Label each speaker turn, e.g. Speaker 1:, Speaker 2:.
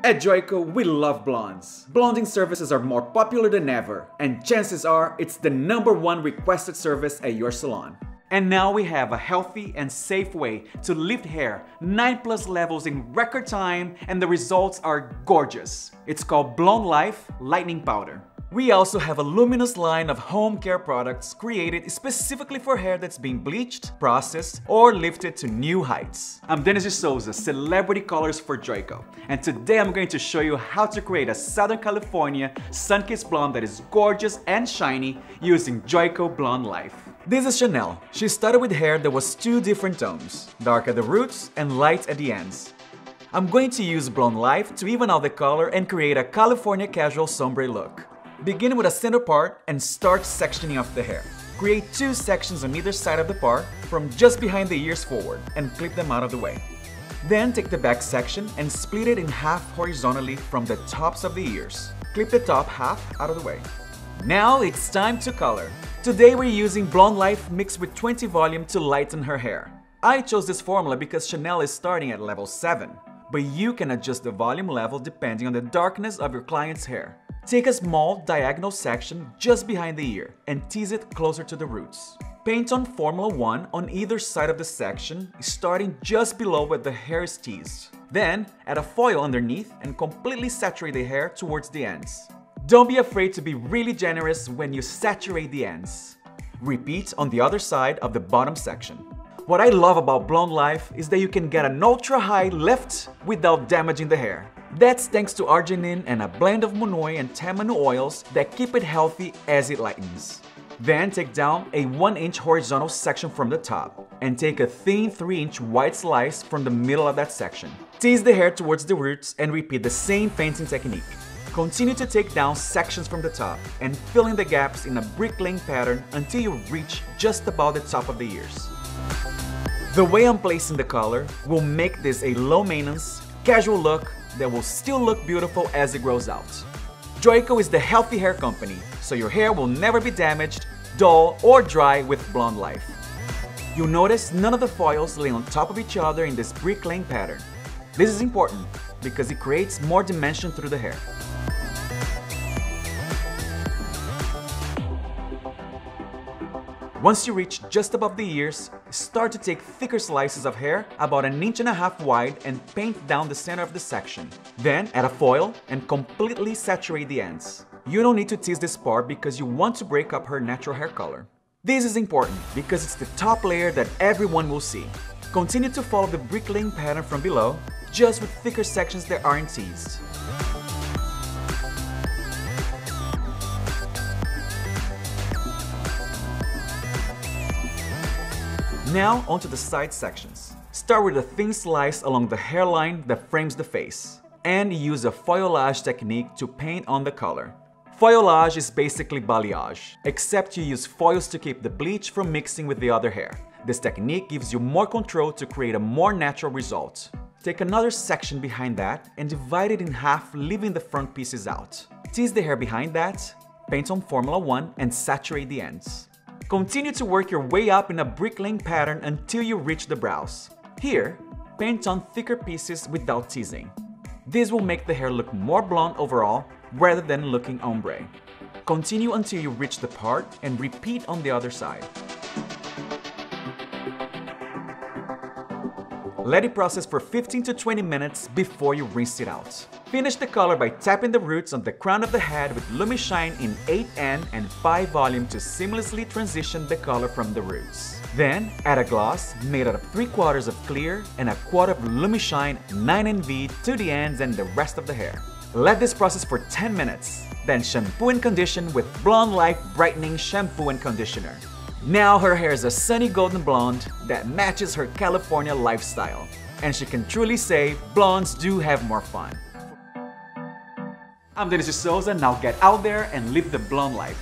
Speaker 1: At JOICO, we love blondes. Blonding services are more popular than ever, and chances are it's the #1 requested service at your salon. And now we have a healthy and safe way to lift hair 9+ levels in record time, and the results are gorgeous. It's called Blonde Life Lightening Powder. We also have a luminous line of home care products created specifically for hair that's being bleached, processed, or lifted to new heights. I'm Denis de Souza, celebrity colorist for JOICO, and today I'm going to show you how to create a Southern California sun-kissed blonde that is gorgeous and shiny using JOICO Blonde Life. This is Chanel. She started with hair that was 2 different tones, dark at the roots and light at the ends. I'm going to use Blonde Life to even out the color and create a California casual sombre look. Begin with a center part and start sectioning off the hair. Create 2 sections on either side of the part from just behind the ears forward and clip them out of the way. Then take the back section and split it in half horizontally from the tops of the ears. Clip the top half out of the way. Now it's time to color. Today we're using Blonde Life mixed with 20 volume to lighten her hair. I chose this formula because Chanel is starting at level 7, but you can adjust the volume level depending on the darkness of your client's hair. Take a small diagonal section just behind the ear and tease it closer to the roots. Paint on Formula 1 on either side of the section, starting just below where the hair is teased. Then add a foil underneath and completely saturate the hair towards the ends. Don't be afraid to be really generous when you saturate the ends. Repeat on the other side of the bottom section. What I love about Blonde Life is that you can get an ultra-high lift without damaging the hair. That's thanks to arginine and a blend of monoi and tamanu oils that keep it healthy as it lightens. Then take down a 1-inch horizontal section from the top and take a thin 3-inch wide slice from the middle of that section. Tease the hair towards the roots and repeat the same painting technique. Continue to take down sections from the top and fill in the gaps in a brick lane pattern until you reach just about the top of the ears. The way I'm placing the color will make this a low-maintenance, casual look that will still look beautiful as it grows out. JOICO is the healthy hair company, so your hair will never be damaged, dull, or dry with Blonde Life. You'll notice none of the foils lay on top of each other in this brick lane pattern. This is important because it creates more dimension through the hair. Once you reach just above the ears, start to take thicker slices of hair about 1.5 inches wide and paint down the center of the section. Then add a foil and completely saturate the ends. You don't need to tease this part because you want to break up her natural hair color. This is important because it's the top layer that everyone will see. Continue to follow the brick lane pattern from below, just with thicker sections that aren't teased. Now onto the side sections. Start with a thin slice along the hairline that frames the face, and use a foilage technique to paint on the color. Foilage is basically balayage, except you use foils to keep the bleach from mixing with the other hair. This technique gives you more control to create a more natural result. Take another section behind that and divide it in half, leaving the front pieces out. Tease the hair behind that, paint on Formula 1 and saturate the ends. Continue to work your way up in a brick lane pattern until you reach the brows. Here, paint on thicker pieces without teasing. This will make the hair look more blonde overall rather than looking ombre. Continue until you reach the part and repeat on the other side. Let it process for 15 to 20 minutes before you rinse it out. Finish the color by tapping the roots on the crown of the head with LumiShine in 8N and 5 volume to seamlessly transition the color from the roots. Then add a gloss made out of 3/4 of clear and 1/4 of LumiShine 9NV to the ends and the rest of the hair. Let this process for 10 minutes, then shampoo and condition with Blonde Life Brightening Shampoo and Conditioner. Now her hair is a sunny golden blonde that matches her California lifestyle, and she can truly say blondes do have more fun. I'm Denis de Souza, now get out there and live the blonde life.